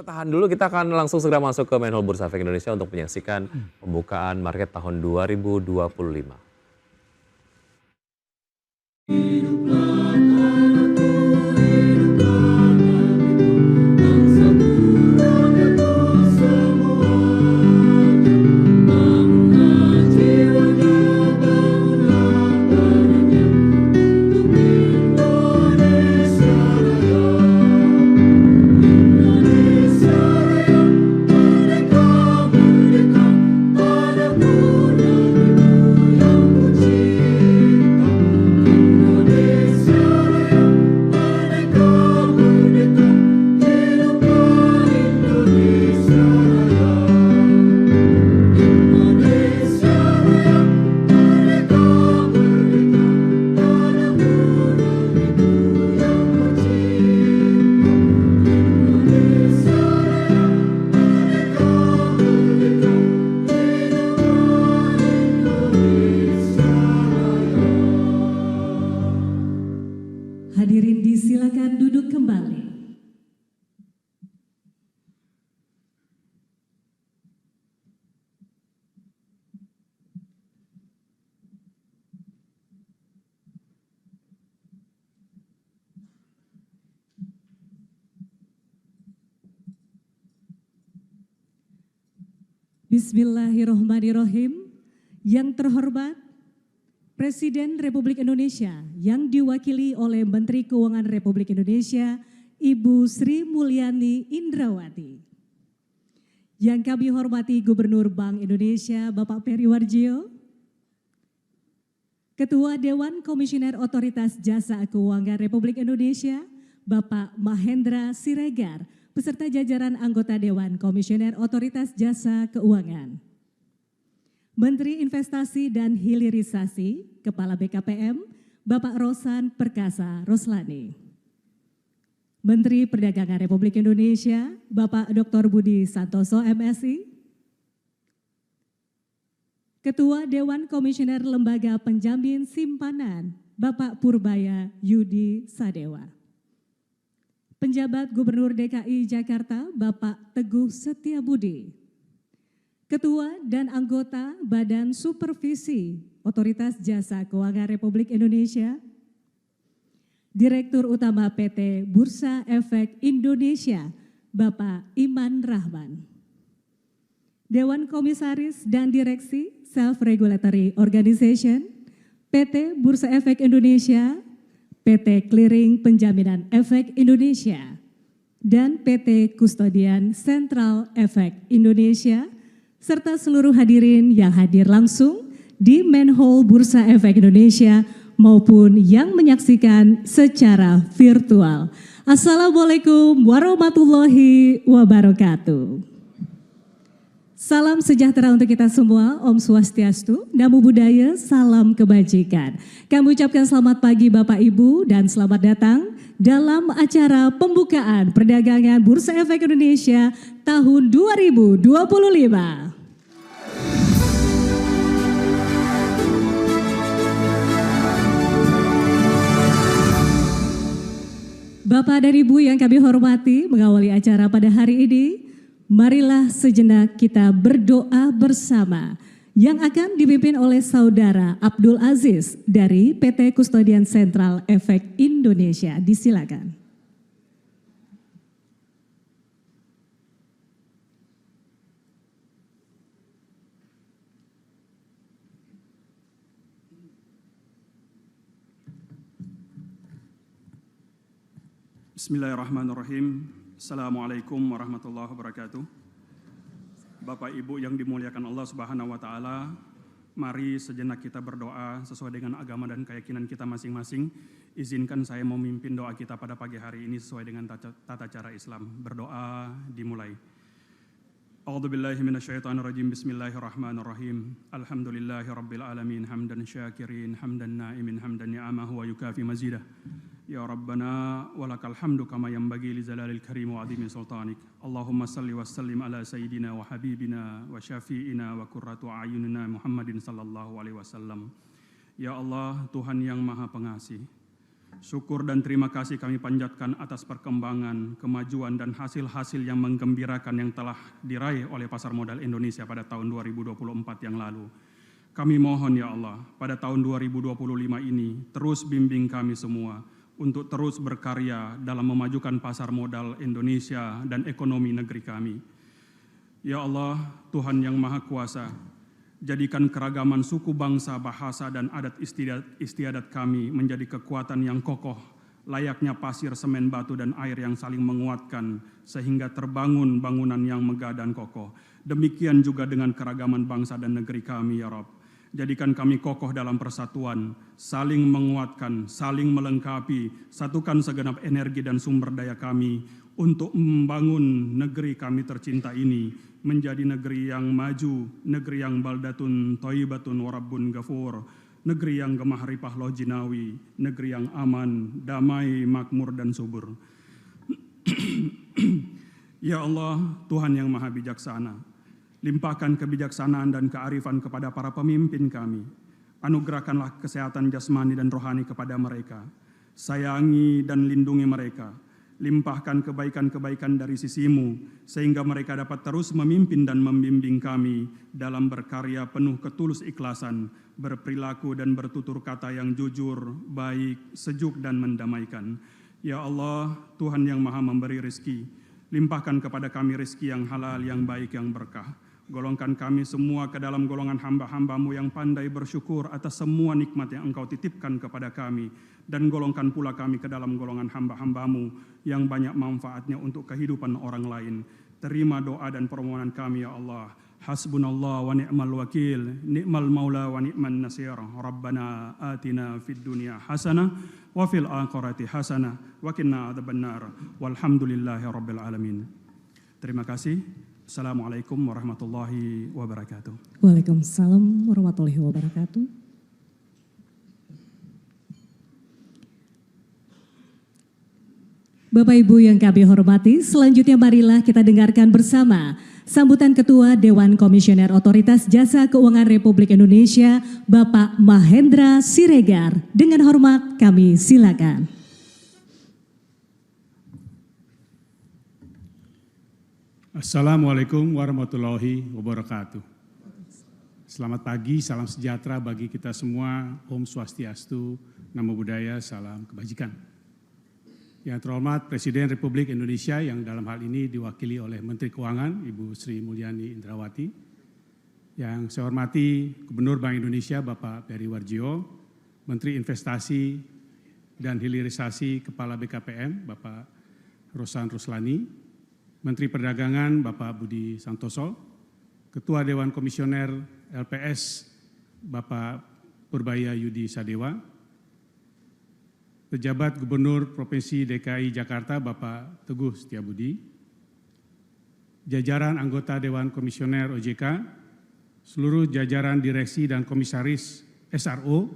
Kita tahan dulu, kita akan langsung segera masuk ke Menhol Bursa Efek Indonesia untuk menyaksikan pembukaan market tahun 2025. Hadirin disilakan duduk kembali. Bismillahirrohmanirrohim. Yang terhormat Presiden Republik Indonesia yang diwakili oleh Menteri Keuangan Republik Indonesia, Ibu Sri Mulyani Indrawati. Yang kami hormati Gubernur Bank Indonesia, Bapak Peri Warjio. Ketua Dewan Komisioner Otoritas Jasa Keuangan Republik Indonesia, Bapak Mahendra Siregar, beserta jajaran anggota Dewan Komisioner Otoritas Jasa Keuangan. Menteri Investasi dan Hilirisasi, Kepala BKPM, Bapak Rosan Perkasa Roslani. Menteri Perdagangan Republik Indonesia, Bapak Dr. Budi Santoso MSI. Ketua Dewan Komisioner Lembaga Penjamin Simpanan, Bapak Purbaya Yudi Sadewa. Penjabat Gubernur DKI Jakarta, Bapak Teguh Setiabudi. Ketua dan anggota Badan Supervisi Otoritas Jasa Keuangan Republik Indonesia, Direktur Utama PT Bursa Efek Indonesia, Bapak Iman Rahman. Dewan Komisaris dan Direksi Self-Regulatory Organization, PT Bursa Efek Indonesia, PT Clearing Penjaminan Efek Indonesia, dan PT Kustodian Sentral Efek Indonesia, serta seluruh hadirin yang hadir langsung di Menhol Bursa Efek Indonesia maupun yang menyaksikan secara virtual. Assalamualaikum warahmatullahi wabarakatuh. Salam sejahtera untuk kita semua, Om Swastiastu, Namo Buddhaya, salam kebajikan. Kami ucapkan selamat pagi Bapak Ibu dan selamat datang dalam acara pembukaan perdagangan Bursa Efek Indonesia tahun 2025. Bapak dan Ibu yang kami hormati, mengawali acara pada hari ini, marilah sejenak kita berdoa bersama yang akan dipimpin oleh Saudara Abdul Aziz dari PT Kustodian Sentral Efek Indonesia. Disilakan. Bismillahirrahmanirrahim. Assalamualaikum warahmatullahi wabarakatuh. Bapak Ibu yang dimuliakan Allah Subhanahu wa taala, mari sejenak kita berdoa sesuai dengan agama dan keyakinan kita masing-masing. Izinkan saya memimpin doa kita pada pagi hari ini sesuai dengan tata cara Islam. Berdoa dimulai. A'udzubillahi minasyaitonirrajim. Bismillahirrahmanirrahim. Alhamdulillahirabbil alamin, hamdan syakirin, hamdan na'imin, hamdan ni'amahu wa yukafi mazidah. Ya Rabbana walakal hamdu kama yanbaghi li zalalil karim wa azimi sultanik. Allahumma salli wa sallim ala sayyidina wa habibina wa syafi'ina wa qurratu a'yunina Muhammadin sallallahu alaihi wasallam. Ya Allah, Tuhan yang Maha Pengasih, Syukur dan terima kasih kami panjatkan atas perkembangan, kemajuan, dan hasil-hasil yang menggembirakan yang telah diraih oleh pasar modal Indonesia pada tahun 2024 yang lalu. Kami mohon ya Allah, pada tahun 2025 ini terus bimbing kami semua untuk terus berkarya dalam memajukan pasar modal Indonesia dan ekonomi negeri kami. Ya Allah, Tuhan yang Maha Kuasa, jadikan keragaman suku, bangsa, bahasa, dan adat istiadat kami menjadi kekuatan yang kokoh, layaknya pasir, semen, batu, dan air yang saling menguatkan, sehingga terbangun bangunan yang megah dan kokoh. Demikian juga dengan keragaman bangsa dan negeri kami, ya Rabb. Jadikan kami kokoh dalam persatuan, saling menguatkan, saling melengkapi, satukan segenap energi dan sumber daya kami untuk membangun negeri kami tercinta ini menjadi negeri yang maju, negeri yang baldatun thayyibatun warabbun ghafur, negeri yang gemah ripah loh jinawi, negeri yang aman, damai, makmur, dan subur. Ya Allah, Tuhan yang Maha Bijaksana, limpahkan kebijaksanaan dan kearifan kepada para pemimpin kami. Anugerahkanlah kesehatan jasmani dan rohani kepada mereka. Sayangi dan lindungi mereka. Limpahkan kebaikan-kebaikan dari sisimu, sehingga mereka dapat terus memimpin dan membimbing kami dalam berkarya penuh ketulus ikhlasan, berperilaku dan bertutur kata yang jujur, baik, sejuk, dan mendamaikan. Ya Allah, Tuhan yang Maha memberi rezeki, limpahkan kepada kami rezeki yang halal, yang baik, yang berkah. Golongkan kami semua ke dalam golongan hamba-hambamu yang pandai bersyukur atas semua nikmat yang Engkau titipkan kepada kami. Dan golongkan pula kami ke dalam golongan hamba-hambamu yang banyak manfaatnya untuk kehidupan orang lain. Terima doa dan permohonan kami ya Allah. Hasbunallah wa ni'mal wakil, ni'mal maula wa ni'man nasir. Rabbana atina fid dunya hasanah wa fil akhirati hasanah wa qina adzabannar. Walhamdulillahi rabbil alamin. Terima kasih. Assalamualaikum warahmatullahi wabarakatuh. Waalaikumsalam warahmatullahi wabarakatuh. Bapak Ibu yang kami hormati, selanjutnya marilah kita dengarkan bersama sambutan Ketua Dewan Komisioner Otoritas Jasa Keuangan Republik Indonesia, Bapak Mahendra Siregar. Dengan hormat kami silakan. Assalamualaikum warahmatullahi wabarakatuh. Selamat pagi, salam sejahtera bagi kita semua. Om Swastiastu, Namo Buddhaya, salam kebajikan. Yang terhormat Presiden Republik Indonesia yang dalam hal ini diwakili oleh Menteri Keuangan, Ibu Sri Mulyani Indrawati. Yang saya hormati Gubernur Bank Indonesia, Bapak Peri Warjio, Menteri Investasi dan Hilirisasi Kepala BKPM, Bapak Rosan Ruslani, Menteri Perdagangan Bapak Budi Santoso, Ketua Dewan Komisioner LPS Bapak Purbaya Yudi Sadewa, Pejabat Gubernur Provinsi DKI Jakarta Bapak Teguh Setiabudi, jajaran anggota Dewan Komisioner OJK, seluruh jajaran direksi dan komisaris SRO,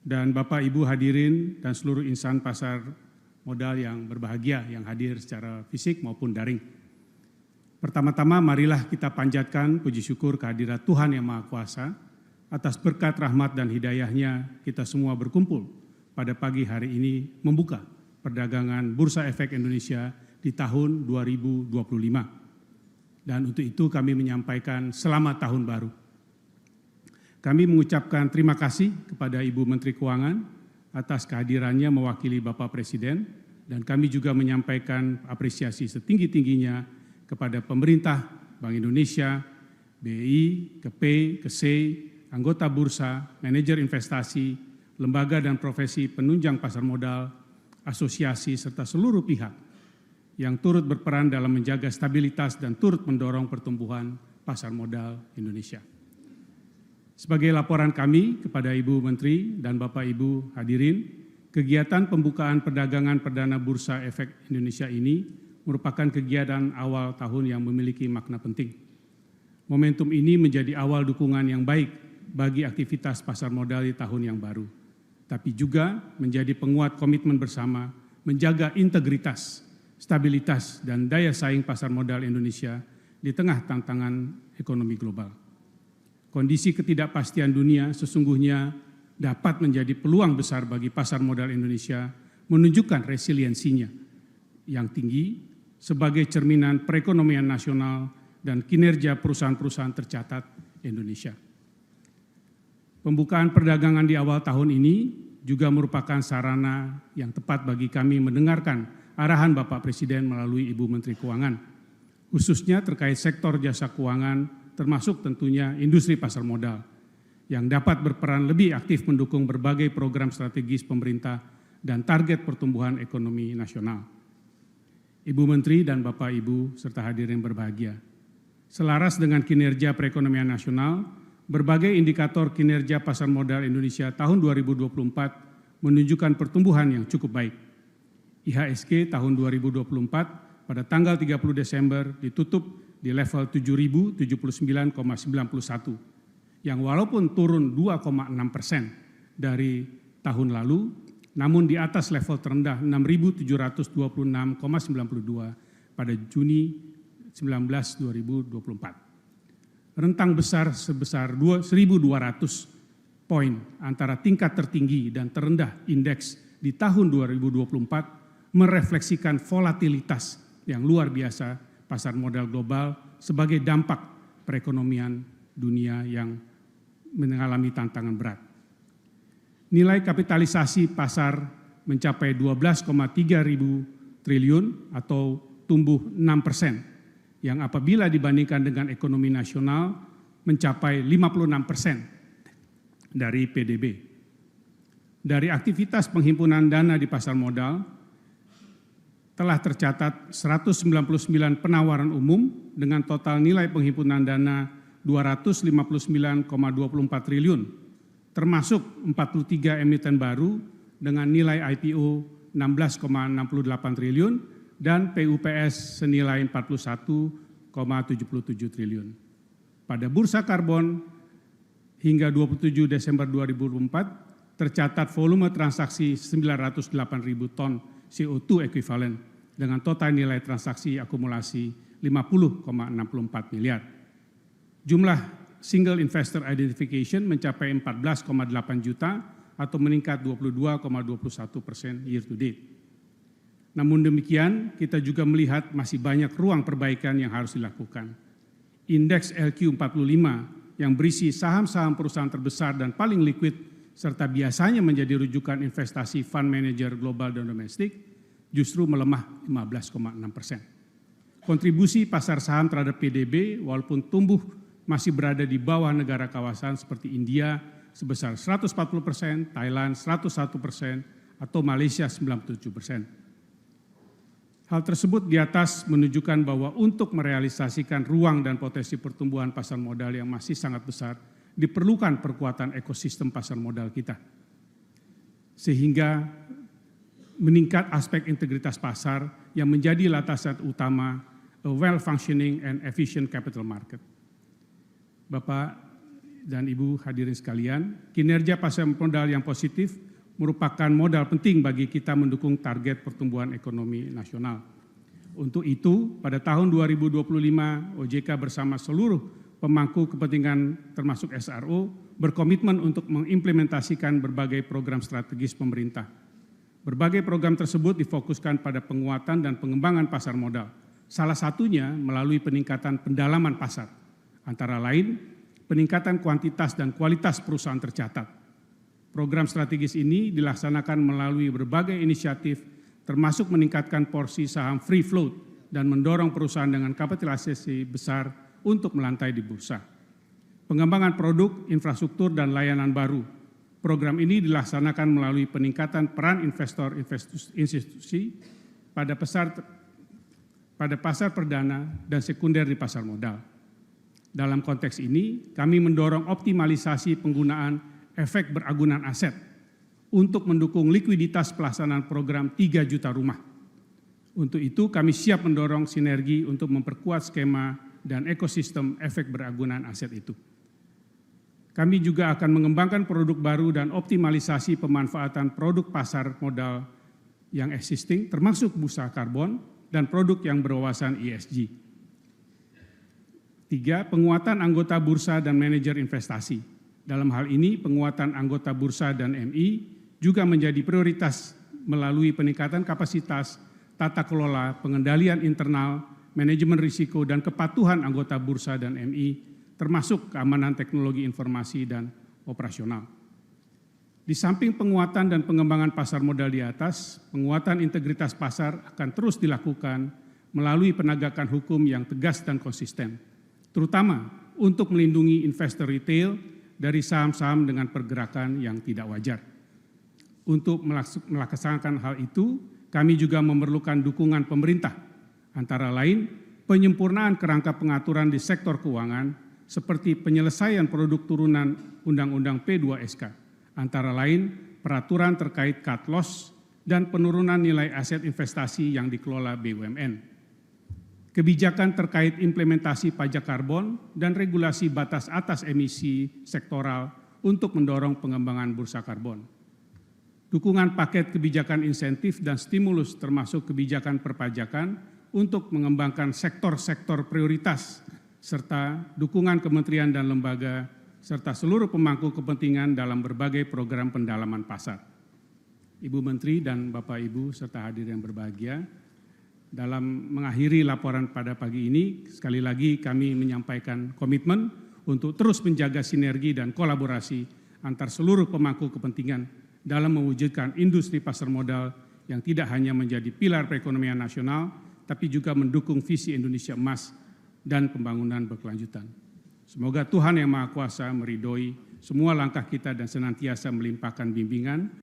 dan Bapak Ibu hadirin dan seluruh insan pasar modal yang berbahagia yang hadir secara fisik maupun daring. Pertama-tama marilah kita panjatkan puji syukur kehadirat Tuhan Yang Maha Kuasa atas berkat rahmat dan hidayahnya kita semua berkumpul pada pagi hari ini membuka perdagangan Bursa Efek Indonesia di tahun 2025. Dan untuk itu kami menyampaikan selamat tahun baru. Kami mengucapkan terima kasih kepada Ibu Menteri Keuangan atas kehadirannya mewakili Bapak Presiden, dan kami juga menyampaikan apresiasi setinggi-tingginya kepada pemerintah, Bank Indonesia, BI, KEPE, KESEI, anggota bursa, manajer investasi, lembaga dan profesi penunjang pasar modal, asosiasi, serta seluruh pihak yang turut berperan dalam menjaga stabilitas dan turut mendorong pertumbuhan pasar modal Indonesia. Sebagai laporan kami kepada Ibu Menteri dan Bapak Ibu hadirin, kegiatan pembukaan perdagangan perdana Bursa Efek Indonesia ini merupakan kegiatan awal tahun yang memiliki makna penting. Momentum ini menjadi awal dukungan yang baik bagi aktivitas pasar modal di tahun yang baru, tapi juga menjadi penguat komitmen bersama menjaga integritas, stabilitas, dan daya saing pasar modal Indonesia di tengah tantangan ekonomi global. Kondisi ketidakpastian dunia sesungguhnya dapat menjadi peluang besar bagi pasar modal Indonesia menunjukkan resiliensinya yang tinggi sebagai cerminan perekonomian nasional dan kinerja perusahaan-perusahaan tercatat Indonesia. Pembukaan perdagangan di awal tahun ini juga merupakan sarana yang tepat bagi kami mendengarkan arahan Bapak Presiden melalui Ibu Menteri Keuangan, khususnya terkait sektor jasa keuangan termasuk tentunya industri pasar modal yang dapat berperan lebih aktif mendukung berbagai program strategis pemerintah dan target pertumbuhan ekonomi nasional. Ibu Menteri dan Bapak Ibu serta hadirin berbahagia, selaras dengan kinerja perekonomian nasional, berbagai indikator kinerja pasar modal Indonesia tahun 2024 menunjukkan pertumbuhan yang cukup baik. IHSG tahun 2024 pada tanggal 30 Desember ditutup di level 7.079,91, yang walaupun turun 2,6% dari tahun lalu, namun di atas level terendah 6.726,92 pada Juni 2024. Rentang besar sebesar 1.200 poin antara tingkat tertinggi dan terendah indeks di tahun 2024 merefleksikan volatilitas yang luar biasa pasar modal global sebagai dampak perekonomian dunia yang mengalami tantangan berat. Nilai kapitalisasi pasar mencapai 12,3 ribu triliun atau tumbuh 6%. Yang apabila dibandingkan dengan ekonomi nasional mencapai 56% dari PDB. Dari aktivitas penghimpunan dana di pasar modal, telah tercatat 199 penawaran umum dengan total nilai penghimpunan dana 259,24 triliun, termasuk 43 emiten baru dengan nilai IPO 16,68 triliun, dan PUPS senilai 41,77 triliun. Pada bursa karbon hingga 27 Desember 2024 tercatat volume transaksi 908.000 ton CO2 ekuivalen dengan total nilai transaksi akumulasi 50,64 miliar. Jumlah single investor identification mencapai 14,8 juta atau meningkat 22,21% year to date. Namun demikian, kita juga melihat masih banyak ruang perbaikan yang harus dilakukan. Indeks LQ45 yang berisi saham-saham perusahaan terbesar dan paling liquid serta biasanya menjadi rujukan investasi fund manager global dan domestik justru melemah 15,6%. Kontribusi pasar saham terhadap PDB walaupun tumbuh masih berada di bawah negara kawasan seperti India sebesar 140%, Thailand 101%, atau Malaysia 97%. Hal tersebut di atas menunjukkan bahwa untuk merealisasikan ruang dan potensi pertumbuhan pasar modal yang masih sangat besar, diperlukan perkuatan ekosistem pasar modal kita. Sehingga meningkat aspek integritas pasar yang menjadi landasan utama a well-functioning and efficient capital market. Bapak dan Ibu hadirin sekalian, kinerja pasar modal yang positif merupakan modal penting bagi kita mendukung target pertumbuhan ekonomi nasional. Untuk itu, pada tahun 2025, OJK bersama seluruh pemangku kepentingan termasuk SRO berkomitmen untuk mengimplementasikan berbagai program strategis pemerintah. Berbagai program tersebut difokuskan pada penguatan dan pengembangan pasar modal. Salah satunya melalui peningkatan pendalaman pasar, antara lain peningkatan kuantitas dan kualitas perusahaan tercatat. Program strategis ini dilaksanakan melalui berbagai inisiatif termasuk meningkatkan porsi saham free float dan mendorong perusahaan dengan kapitalisasi besar untuk melantai di bursa. Pengembangan produk, infrastruktur, dan layanan baru. Program ini dilaksanakan melalui peningkatan peran investor institusi pada pasar perdana dan sekunder di pasar modal. Dalam konteks ini, kami mendorong optimalisasi penggunaan efek beragunan aset untuk mendukung likuiditas pelaksanaan program 3 juta rumah. Untuk itu kami siap mendorong sinergi untuk memperkuat skema dan ekosistem efek beragunan aset itu. Kami juga akan mengembangkan produk baru dan optimalisasi pemanfaatan produk pasar modal yang existing termasuk bursa karbon dan produk yang berwawasan ESG. 3. Penguatan anggota bursa dan manajer investasi. Dalam hal ini, penguatan anggota Bursa dan MI juga menjadi prioritas melalui peningkatan kapasitas, tata kelola, pengendalian internal, manajemen risiko, dan kepatuhan anggota Bursa dan MI, termasuk keamanan teknologi informasi dan operasional. Di samping penguatan dan pengembangan pasar modal di atas, penguatan integritas pasar akan terus dilakukan melalui penegakan hukum yang tegas dan konsisten, terutama untuk melindungi investor retail dari saham-saham dengan pergerakan yang tidak wajar. Untuk melaksanakan hal itu, kami juga memerlukan dukungan pemerintah, antara lain penyempurnaan kerangka pengaturan di sektor keuangan, seperti penyelesaian produk turunan Undang-Undang P2SK, antara lain peraturan terkait cut loss dan penurunan nilai aset investasi yang dikelola BUMN. Kebijakan terkait implementasi pajak karbon dan regulasi batas atas emisi sektoral untuk mendorong pengembangan bursa karbon. Dukungan paket kebijakan insentif dan stimulus termasuk kebijakan perpajakan untuk mengembangkan sektor-sektor prioritas, serta dukungan kementerian dan lembaga, serta seluruh pemangku kepentingan dalam berbagai program pendalaman pasar. Ibu Menteri dan Bapak Ibu serta hadirin yang berbahagia, dalam mengakhiri laporan pada pagi ini, sekali lagi kami menyampaikan komitmen untuk terus menjaga sinergi dan kolaborasi antar seluruh pemangku kepentingan dalam mewujudkan industri pasar modal yang tidak hanya menjadi pilar perekonomian nasional, tapi juga mendukung visi Indonesia Emas dan pembangunan berkelanjutan. Semoga Tuhan Yang Maha Kuasa meridhoi semua langkah kita dan senantiasa melimpahkan bimbingan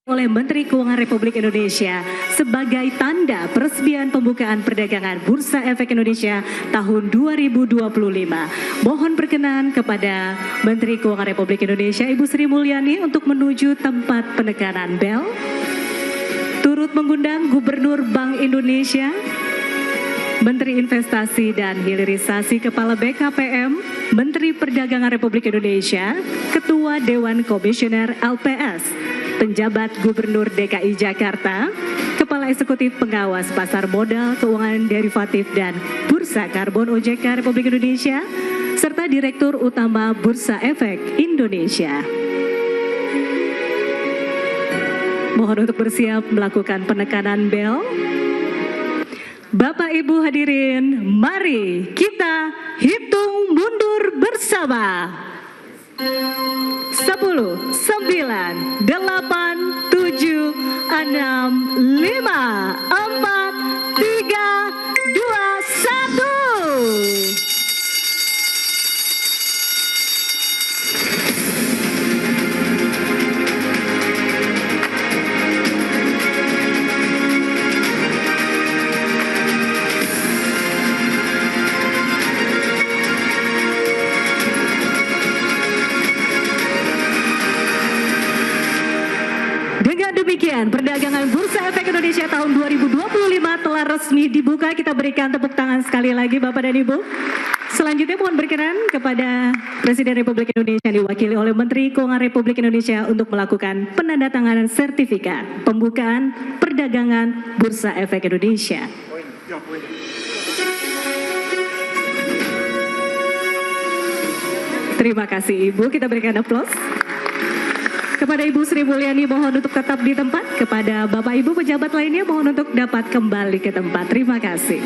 oleh Menteri Keuangan Republik Indonesia sebagai tanda peresmian pembukaan perdagangan Bursa Efek Indonesia tahun 2025. Mohon berkenan kepada Menteri Keuangan Republik Indonesia Ibu Sri Mulyani untuk menuju tempat penekanan bel. Turut mengundang Gubernur Bank Indonesia, Menteri Investasi dan Hilirisasi Kepala BKPM, Menteri Perdagangan Republik Indonesia, Ketua Dewan Komisioner LPS, penjabat Gubernur DKI Jakarta, Kepala Eksekutif Pengawas Pasar Modal, Keuangan Derivatif dan Bursa Karbon OJK Republik Indonesia, serta Direktur Utama Bursa Efek Indonesia. Mohon untuk bersiap melakukan penekanan bel. Bapak Ibu hadirin, mari kita hitung mundur bersama. 10, 9, 8, 7, 6, 5, 4, 3, 2, 1. Demikian, perdagangan Bursa Efek Indonesia tahun 2025 telah resmi dibuka. Kita berikan tepuk tangan sekali lagi Bapak dan Ibu. Selanjutnya mohon berkenan kepada Presiden Republik Indonesia yang diwakili oleh Menteri Keuangan Republik Indonesia untuk melakukan penandatanganan sertifikat pembukaan perdagangan Bursa Efek Indonesia. Terima kasih Ibu, kita berikan aplaus. Kepada Ibu Sri Mulyani mohon untuk tetap di tempat. Kepada Bapak Ibu pejabat lainnya mohon untuk dapat kembali ke tempat. Terima kasih.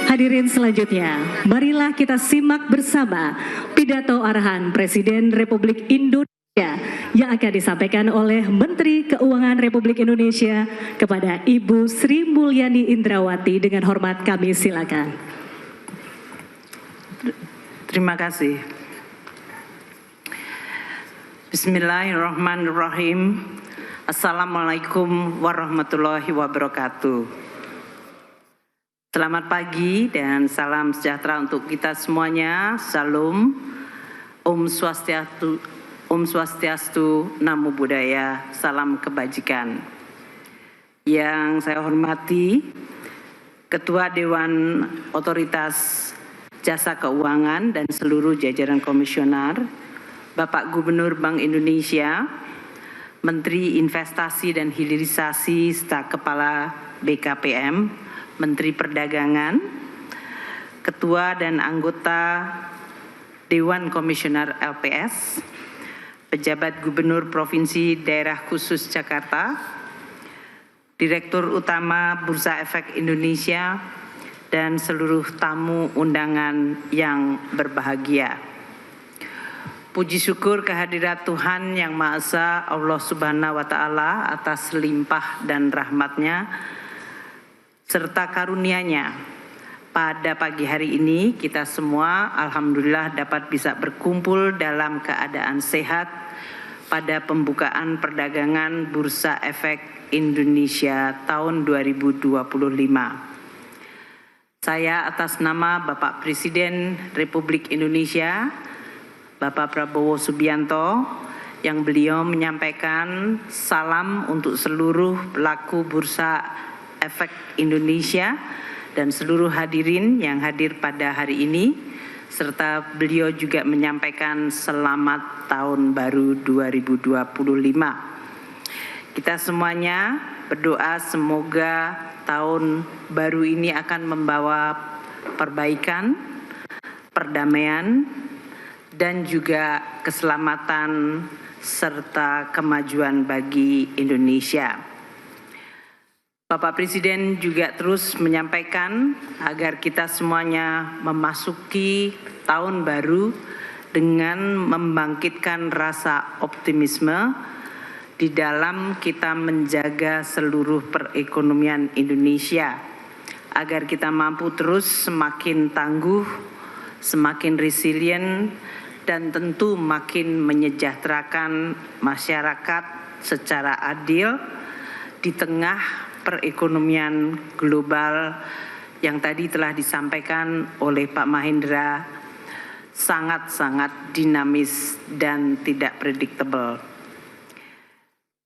Hadirin selanjutnya, marilah kita simak bersama pidato arahan Presiden Republik Indonesia yang akan disampaikan oleh Menteri Keuangan Republik Indonesia kepada Ibu Sri Mulyani Indrawati. Dengan hormat kami silakan. Terima kasih. Bismillahirrahmanirrahim. Assalamualaikum warahmatullahi wabarakatuh. Selamat pagi dan salam sejahtera untuk kita semuanya. Salam, Om Swastiastu, Namo Buddhaya, salam kebajikan. Yang saya hormati Ketua Dewan Otoritas Jasa Keuangan dan seluruh jajaran komisioner, Bapak Gubernur Bank Indonesia, Menteri Investasi dan Hilirisasi Staf Kepala BKPM, Menteri Perdagangan, Ketua dan anggota Dewan Komisioner LPS, pejabat Gubernur Provinsi Daerah Khusus Jakarta, Direktur Utama Bursa Efek Indonesia, dan seluruh tamu undangan yang berbahagia. Puji syukur kehadirat Tuhan Yang Maha Esa, Allah Subhanahu wa Ta'ala, atas limpah dan rahmat-Nya serta karunia-Nya. Pada pagi hari ini kita semua alhamdulillah dapat bisa berkumpul dalam keadaan sehat pada pembukaan perdagangan Bursa Efek Indonesia tahun 2025. Saya atas nama Bapak Presiden Republik Indonesia, Bapak Prabowo Subianto, yang beliau menyampaikan salam untuk seluruh pelaku Bursa Efek Indonesia dan seluruh hadirin yang hadir pada hari ini, serta beliau juga menyampaikan selamat tahun baru 2025. Kita semuanya berdoa semoga tahun baru ini akan membawa perbaikan, perdamaian, dan juga keselamatan serta kemajuan bagi Indonesia. Bapak Presiden juga terus menyampaikan agar kita semuanya memasuki tahun baru dengan membangkitkan rasa optimisme di dalam kita menjaga seluruh perekonomian Indonesia, agar kita mampu terus semakin tangguh, semakin resilient, dan tentu makin menyejahterakan masyarakat secara adil di tengah perekonomian global yang tadi telah disampaikan oleh Pak Mahendra sangat-sangat dinamis dan tidak predictable.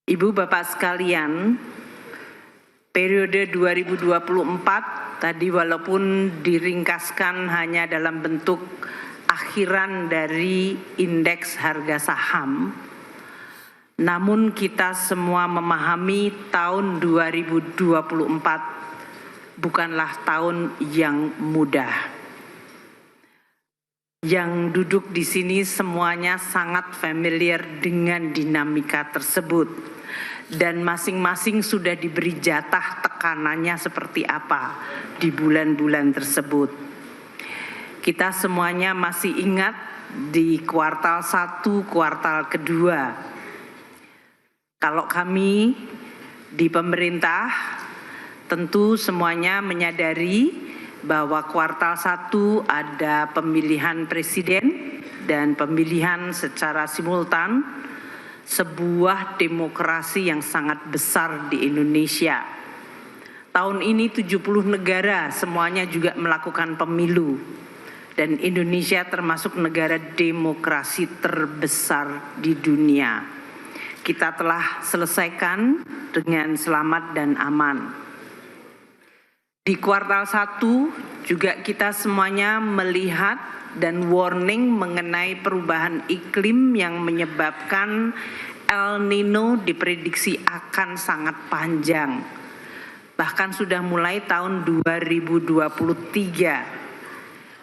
Ibu Bapak sekalian, periode 2024 tadi walaupun diringkaskan hanya dalam bentuk akhiran dari indeks harga saham, namun kita semua memahami tahun 2024 bukanlah tahun yang mudah. Yang duduk di sini semuanya sangat familiar dengan dinamika tersebut, dan masing-masing sudah diberi jatah tekanannya seperti apa di bulan-bulan tersebut. Kita semuanya masih ingat di kuartal 1, kuartal kedua. Kalau kami di pemerintah tentu semuanya menyadari bahwa kuartal 1 ada pemilihan presiden dan pemilihan secara simultan, sebuah demokrasi yang sangat besar di Indonesia. Tahun ini 70 negara semuanya juga melakukan pemilu, dan Indonesia termasuk negara demokrasi terbesar di dunia. Kita telah selesaikan dengan selamat dan aman. Di kuartal 1 juga kita semuanya melihat dan warning mengenai perubahan iklim yang menyebabkan El Nino diprediksi akan sangat panjang. Bahkan sudah mulai tahun 2023.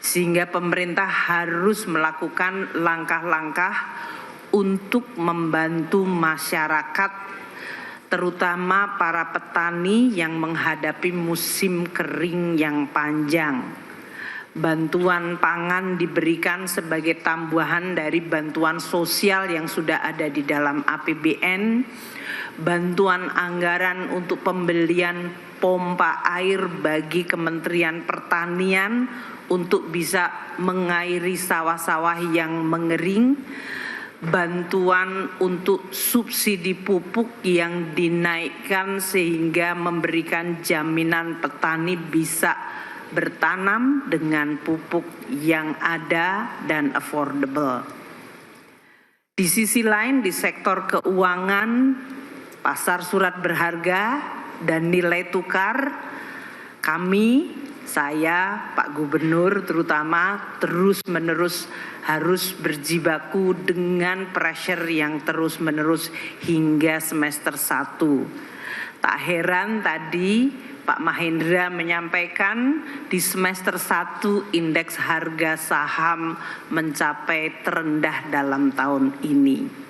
Sehingga pemerintah harus melakukan langkah-langkah untuk membantu masyarakat, terutama para petani yang menghadapi musim kering yang panjang. Bantuan pangan diberikan sebagai tambahan dari bantuan sosial yang sudah ada di dalam APBN, bantuan anggaran untuk pembelian pompa air bagi Kementerian Pertanian untuk bisa mengairi sawah-sawah yang mengering, bantuan untuk subsidi pupuk yang dinaikkan sehingga memberikan jaminan petani bisa bertanam dengan pupuk yang ada dan affordable. Di sisi lain, di sektor keuangan, pasar surat berharga dan nilai tukar, kami saya, Pak Gubernur terutama terus-menerus harus berjibaku dengan pressure yang terus-menerus hingga semester 1. Tak heran tadi Pak Mahendra menyampaikan di semester 1 indeks harga saham mencapai terendah dalam tahun ini.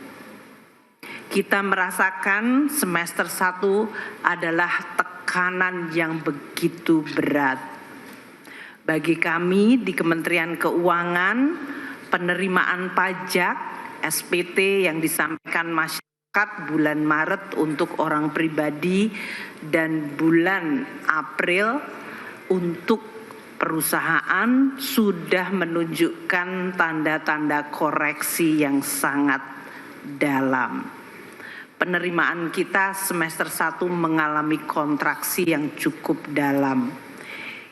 Kita merasakan semester 1 adalah tekanan yang begitu berat. Bagi kami di Kementerian Keuangan, penerimaan pajak SPT yang disampaikan masyarakat bulan Maret untuk orang pribadi dan bulan April untuk perusahaan sudah menunjukkan tanda-tanda koreksi yang sangat dalam. Penerimaan kita semester 1 mengalami kontraksi yang cukup dalam.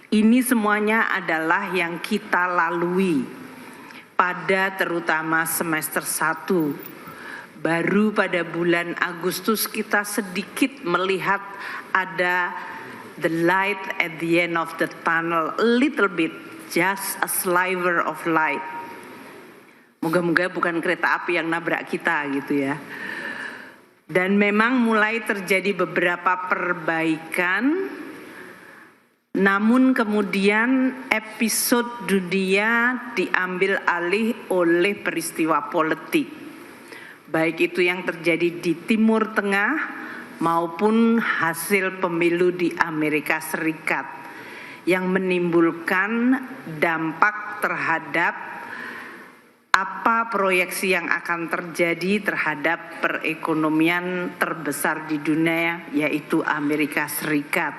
Ini semuanya adalah yang kita lalui pada terutama semester 1. Baru pada bulan Agustus kita sedikit melihat ada the light at the end of the tunnel, a little bit, just a sliver of light. Moga-moga bukan kereta api yang nabrak kita gitu ya. Dan memang mulai terjadi beberapa perbaikan, namun kemudian episode dunia diambil alih oleh peristiwa politik. Baik itu yang terjadi di Timur Tengah maupun hasil pemilu di Amerika Serikat yang menimbulkan dampak terhadap apa proyeksi yang akan terjadi terhadap perekonomian terbesar di dunia, yaitu Amerika Serikat.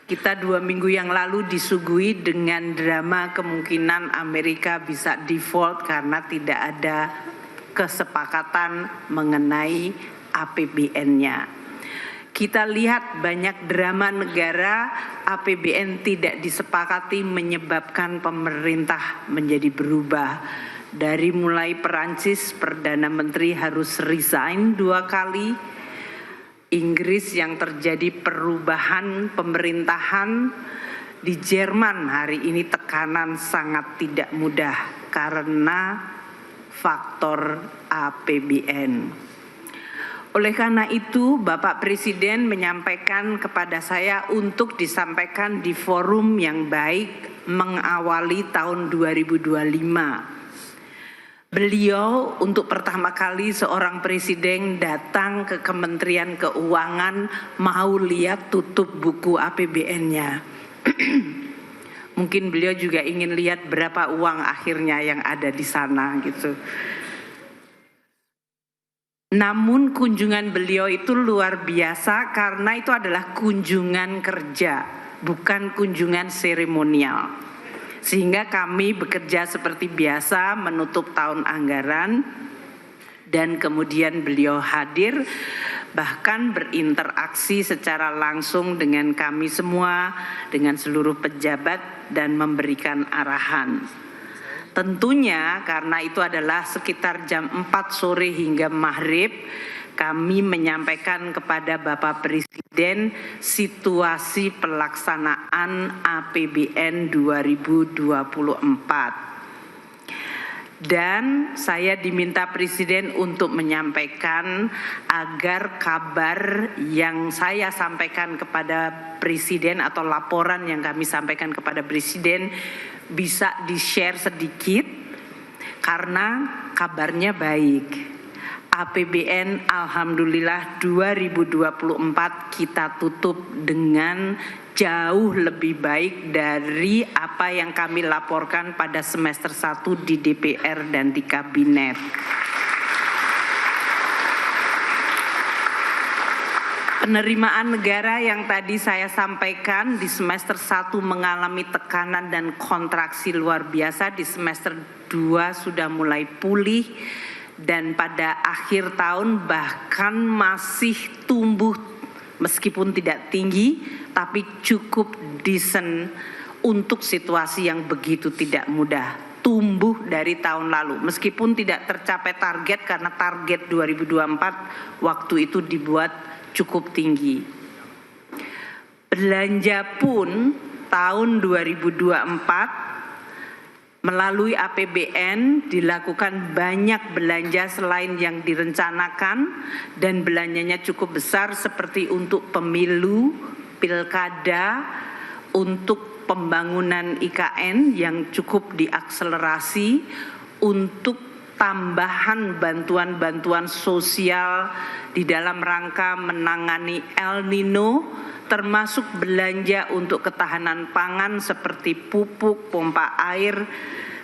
Kita 2 minggu yang lalu disuguhi dengan drama kemungkinan Amerika bisa default karena tidak ada kesepakatan mengenai APBN-nya. Kita lihat banyak drama negara APBN tidak disepakati menyebabkan pemerintah menjadi berubah. Dari mulai Perancis, Perdana Menteri harus resign 2 kali. Inggris yang terjadi perubahan pemerintahan. Di Jerman hari ini tekanan sangat tidak mudah karena faktor APBN. Oleh karena itu, Bapak Presiden menyampaikan kepada saya untuk disampaikan di forum yang baik mengawali tahun 2025. Beliau untuk pertama kali seorang presiden datang ke Kementerian Keuangan mau lihat tutup buku APBN-nya. Mungkin beliau juga ingin lihat berapa uang akhirnya yang ada di sana gitu. Namun kunjungan beliau itu luar biasa karena itu adalah kunjungan kerja, bukan kunjungan seremonial. Sehingga kami bekerja seperti biasa menutup tahun anggaran dan kemudian beliau hadir bahkan berinteraksi secara langsung dengan kami semua, dengan seluruh pejabat dan memberikan arahan. Tentunya karena itu adalah sekitar jam 4 sore hingga maghrib, kami menyampaikan kepada Bapak Presiden situasi pelaksanaan APBN 2024. Dan saya diminta Presiden untuk menyampaikan agar kabar yang saya sampaikan kepada Presiden atau laporan yang kami sampaikan kepada Presiden bisa di-share sedikit karena kabarnya baik. APBN alhamdulillah 2024 kita tutup dengan jauh lebih baik dari apa yang kami laporkan pada semester 1 di DPR dan di Kabinet. Penerimaan negara yang tadi saya sampaikan di semester 1 mengalami tekanan dan kontraksi luar biasa, di semester 2 sudah mulai pulih. Dan pada akhir tahun bahkan masih tumbuh meskipun tidak tinggi tapi cukup decent untuk situasi yang begitu tidak mudah. Tumbuh dari tahun lalu meskipun tidak tercapai target karena target 2024 waktu itu dibuat cukup tinggi. Belanja pun tahun 2024 melalui APBN dilakukan banyak belanja selain yang direncanakan dan belanjanya cukup besar seperti untuk pemilu, pilkada, untuk pembangunan IKN yang cukup diakselerasi, untuk tambahan bantuan-bantuan sosial di dalam rangka menangani El Nino, termasuk belanja untuk ketahanan pangan seperti pupuk, pompa air,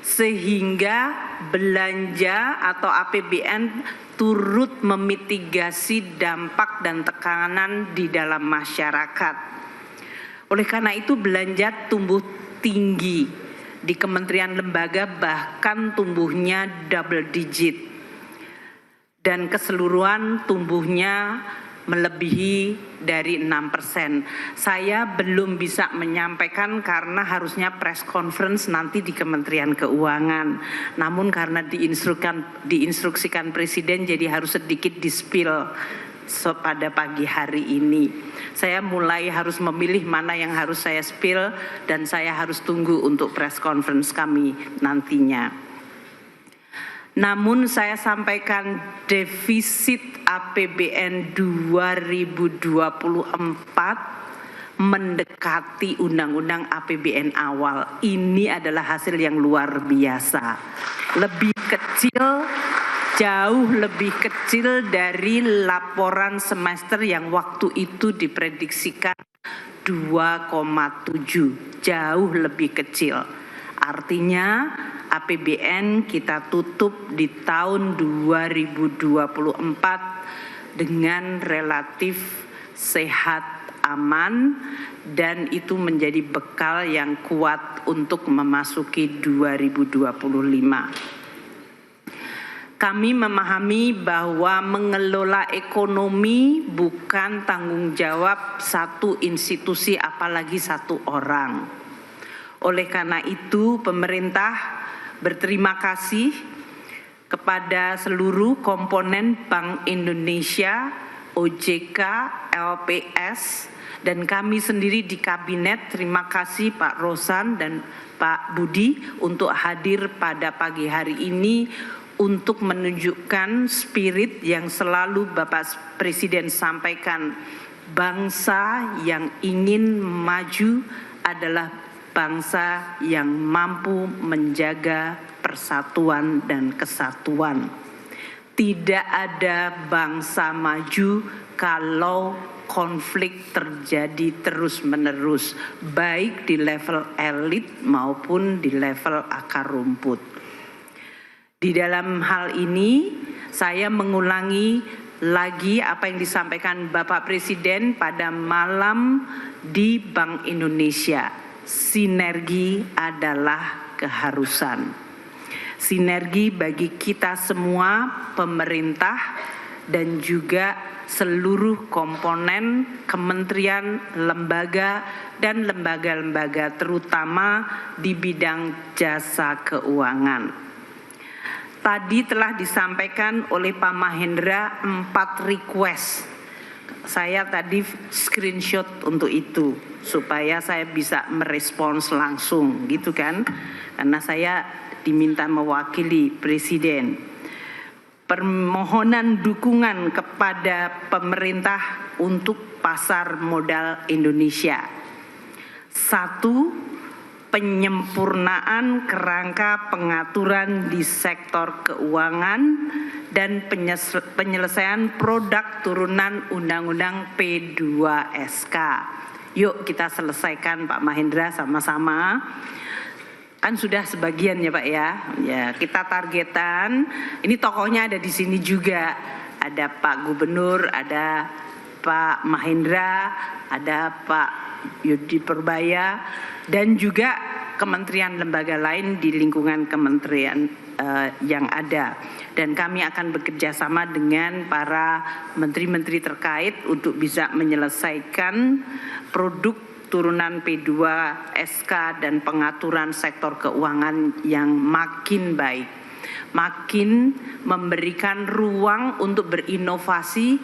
sehingga belanja atau APBN turut memitigasi dampak dan tekanan di dalam masyarakat. Oleh karena itu belanja tumbuh tinggi di kementerian lembaga, bahkan tumbuhnya double digit, dan keseluruhan tumbuhnya melebihi dari 6%. Saya belum bisa menyampaikan karena harusnya press conference nanti di Kementerian Keuangan. Namun karena diinstruksikan Presiden, jadi harus sedikit di-spill pada pagi hari ini. Saya mulai harus memilih mana yang harus saya spill dan saya harus tunggu untuk press conference kami nantinya. Namun saya sampaikan defisit APBN 2024 mendekati undang-undang APBN awal. Ini adalah hasil yang luar biasa. Lebih kecil, jauh lebih kecil dari laporan semester yang waktu itu diprediksikan 2,7, jauh lebih kecil. Artinya APBN kita tutup di tahun 2024 dengan relatif sehat, aman, dan itu menjadi bekal yang kuat untuk memasuki 2025. Kami memahami bahwa mengelola ekonomi bukan tanggung jawab satu institusi, apalagi satu orang. Oleh karena itu, pemerintah berterima kasih kepada seluruh komponen Bank Indonesia, OJK, LPS, dan kami sendiri di Kabinet. Terima kasih Pak Rosan dan Pak Budi untuk hadir pada pagi hari ini untuk menunjukkan spirit yang selalu Bapak Presiden sampaikan. Bangsa yang ingin maju adalah bangsa yang mampu menjaga persatuan dan kesatuan. Tidak ada bangsa maju kalau konflik terjadi terus-menerus, baik di level elit maupun di level akar rumput. Di dalam hal ini, saya mengulangi lagi apa yang disampaikan Bapak Presiden pada malam di Bank Indonesia. Sinergi adalah keharusan. Sinergi bagi kita semua, pemerintah dan juga seluruh komponen kementerian, lembaga, dan lembaga-lembaga terutama di bidang jasa keuangan. Tadi telah disampaikan oleh Pak Mahendra 4 request. Saya tadi screenshot untuk itu supaya saya bisa merespons langsung gitu kan, karena saya diminta mewakili Presiden. Permohonan dukungan kepada pemerintah untuk pasar modal Indonesia. 1. Penyempurnaan kerangka pengaturan di sektor keuangan dan penyelesaian produk turunan Undang-Undang P2SK. Yuk kita selesaikan Pak Mahendra sama-sama. Kan sudah sebagian ya Pak ya. Ya, kita targetan. Ini tokohnya ada di sini juga. Ada Pak Gubernur, ada Pak Mahendra, ada Pak Yudi Purbaya, dan juga kementerian lembaga lain di lingkungan kementerian yang ada. Dan kami akan bekerja sama dengan para menteri-menteri terkait untuk bisa menyelesaikan produk turunan P2SK dan pengaturan sektor keuangan yang makin baik, makin memberikan ruang untuk berinovasi,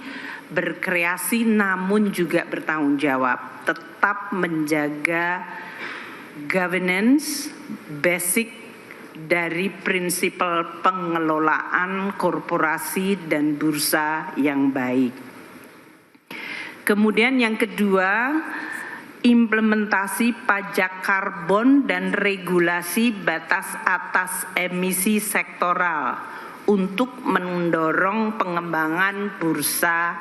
berkreasi, namun juga bertanggung jawab, tetap menjaga governance basic dari prinsip pengelolaan korporasi dan bursa yang baik. Kemudian yang kedua, implementasi pajak karbon dan regulasi batas atas emisi sektoral untuk mendorong pengembangan bursa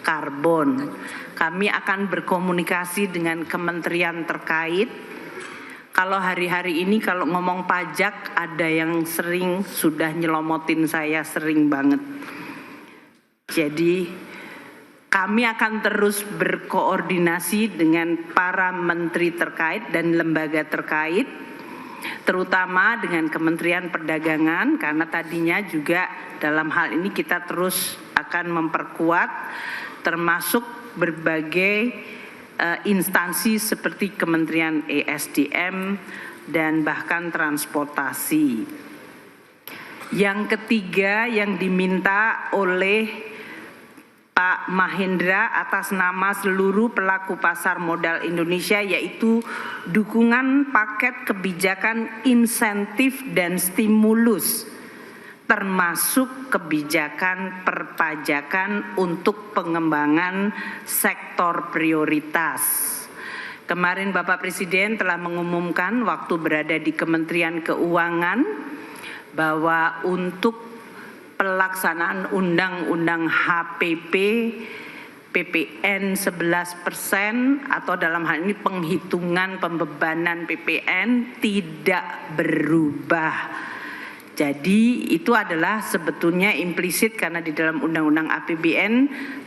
karbon. Kami akan berkomunikasi dengan kementerian terkait. Kalau hari-hari ini kalau ngomong pajak ada yang sering sudah nyelomotin saya sering banget. Jadi kami akan terus berkoordinasi dengan para menteri terkait dan lembaga terkait, terutama dengan Kementerian Perdagangan, karena tadinya juga dalam hal ini kita terus akan memperkuat termasuk berbagai instansi seperti Kementerian ESDM dan bahkan transportasi. Yang ketiga yang diminta oleh Pak Mahendra atas nama seluruh pelaku pasar modal Indonesia yaitu dukungan paket kebijakan insentif dan stimulus termasuk kebijakan perpajakan untuk pengembangan sektor prioritas. Kemarin Bapak Presiden telah mengumumkan waktu berada di Kementerian Keuangan bahwa untuk pelaksanaan Undang-Undang HPP PPN 11% atau dalam hal ini penghitungan pembebanan PPN tidak berubah. Jadi itu adalah sebetulnya implisit karena di dalam Undang-Undang APBN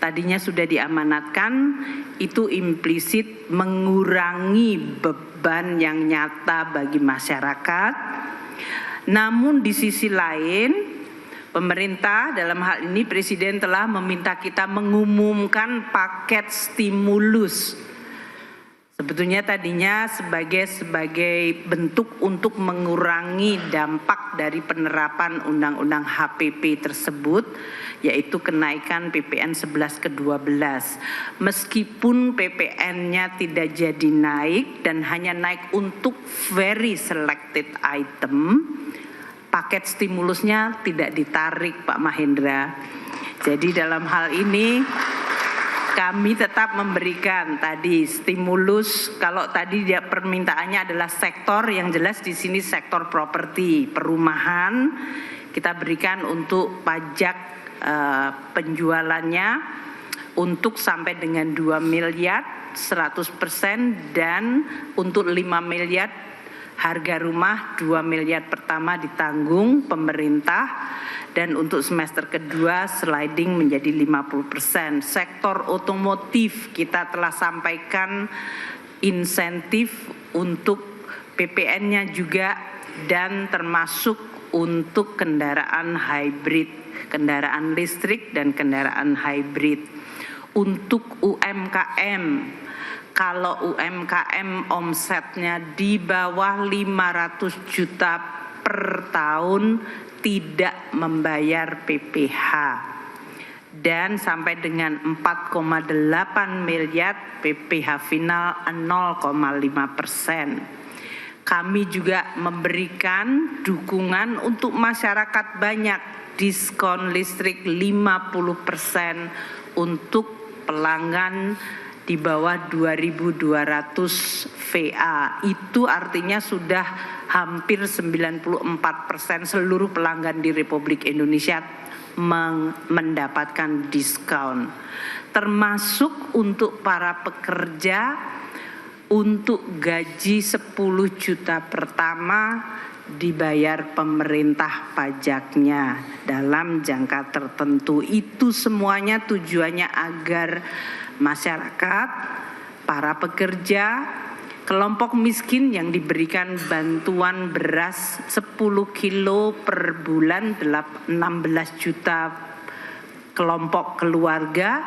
tadinya sudah diamanatkan, itu implisit mengurangi beban yang nyata bagi masyarakat. Namun di sisi lain, pemerintah dalam hal ini Presiden telah meminta kita mengumumkan paket stimulus. Sebetulnya tadinya sebagai bentuk untuk mengurangi dampak dari penerapan Undang-Undang HPP tersebut, yaitu kenaikan PPN 11 ke 12. Meskipun PPN-nya tidak jadi naik dan hanya naik untuk very selected item, paket stimulusnya tidak ditarik Pak Mahendra. Jadi dalam hal ini kami tetap memberikan tadi stimulus. Kalau tadi dia permintaannya adalah sektor yang jelas di sini sektor properti, perumahan kita berikan untuk pajak penjualannya untuk sampai dengan 2 miliar 100% dan untuk 5 miliar harga rumah 2 miliar pertama ditanggung pemerintah dan untuk semester kedua sliding menjadi 50%. Sektor otomotif kita telah sampaikan insentif untuk PPN-nya juga dan termasuk untuk kendaraan hybrid, kendaraan listrik dan kendaraan hybrid. Untuk UMKM, kalau UMKM omsetnya di bawah 500 juta per tahun tidak membayar PPh dan sampai dengan 4,8 miliar PPh final 0,5%. Kami juga memberikan dukungan untuk masyarakat banyak, diskon listrik 50% untuk pelanggan di bawah 2.200 VA. Itu artinya sudah hampir 94% seluruh pelanggan di Republik Indonesia mendapatkan diskon. Termasuk untuk para pekerja untuk gaji 10 juta pertama dibayar pemerintah pajaknya dalam jangka tertentu. Itu semuanya tujuannya agar masyarakat, para pekerja, kelompok miskin yang diberikan bantuan beras 10 kilo per bulan 16 juta kelompok keluarga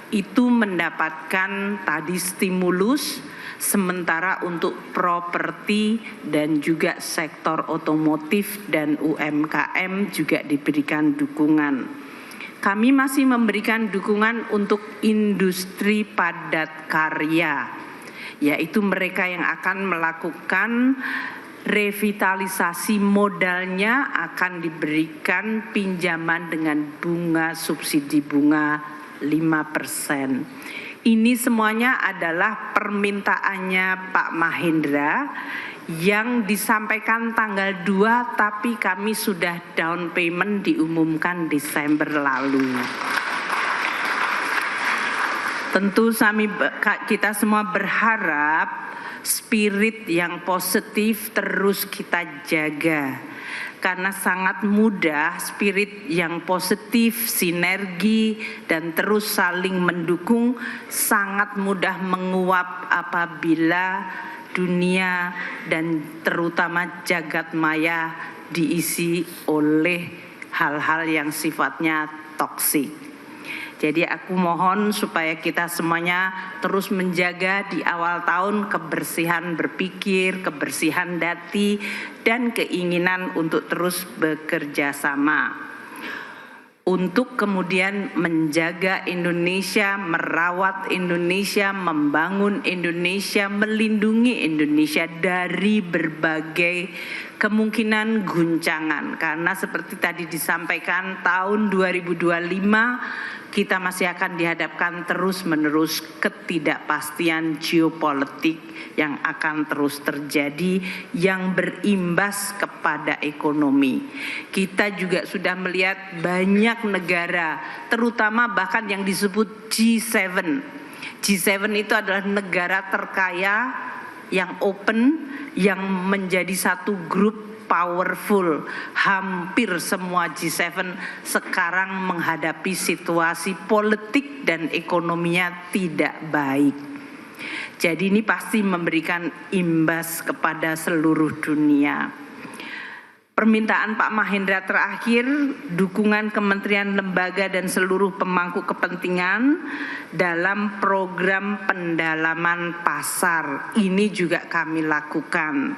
itu mendapatkan tadi stimulus, sementara untuk properti dan juga sektor otomotif dan UMKM juga diberikan dukungan. Kami masih memberikan dukungan untuk industri padat karya yaitu mereka yang akan melakukan revitalisasi modalnya akan diberikan pinjaman dengan bunga subsidi bunga 5%. Ini semuanya adalah permintaannya Pak Mahendra yang disampaikan tanggal 2, tapi kami sudah down payment diumumkan Desember lalu. Tentu kita semua berharap spirit yang positif terus kita jaga, karena sangat mudah spirit yang positif, sinergi dan terus saling mendukung sangat mudah menguap apabila dunia dan terutama jagat maya diisi oleh hal-hal yang sifatnya toksik. Jadi aku mohon supaya kita semuanya terus menjaga di awal tahun kebersihan berpikir, kebersihan hati, dan keinginan untuk terus bekerja sama. Untuk kemudian menjaga Indonesia, merawat Indonesia, membangun Indonesia, melindungi Indonesia dari berbagai kemungkinan guncangan. Karena seperti tadi disampaikan, tahun 2025 kita masih akan dihadapkan terus-menerus ketidakpastian geopolitik yang akan terus terjadi yang berimbas kepada ekonomi. Kita juga sudah melihat banyak negara, terutama bahkan yang disebut G7. G7 itu adalah negara terkaya yang open, yang menjadi satu grup powerful. Hampir semua G7 sekarang menghadapi situasi politik dan ekonominya tidak baik. Jadi ini pasti memberikan imbas kepada seluruh dunia. Permintaan Pak Mahendra terakhir, dukungan kementerian, lembaga dan seluruh pemangku kepentingan dalam program pendalaman pasar. Ini juga kami lakukan.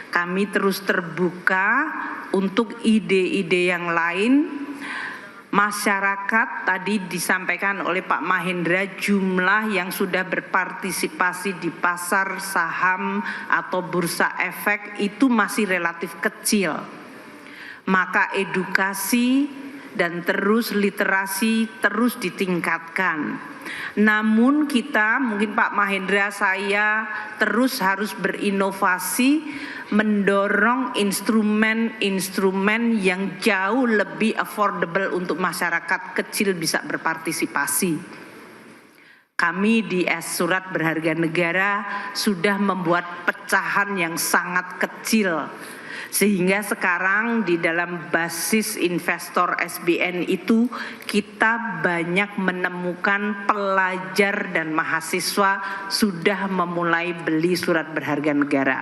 Kami terus terbuka untuk ide-ide yang lain. Masyarakat tadi disampaikan oleh Pak Mahendra, jumlah yang sudah berpartisipasi di pasar saham atau bursa efek itu masih relatif kecil. Maka edukasi dan terus literasi terus ditingkatkan. Namun kita, mungkin Pak Mahendra, saya terus harus berinovasi, mendorong instrumen-instrumen yang jauh lebih affordable untuk masyarakat kecil bisa berpartisipasi. Kami di Surat Berharga Negara sudah membuat pecahan yang sangat kecil, sehingga sekarang di dalam basis investor SBN itu kita banyak menemukan pelajar dan mahasiswa sudah memulai beli surat berharga negara.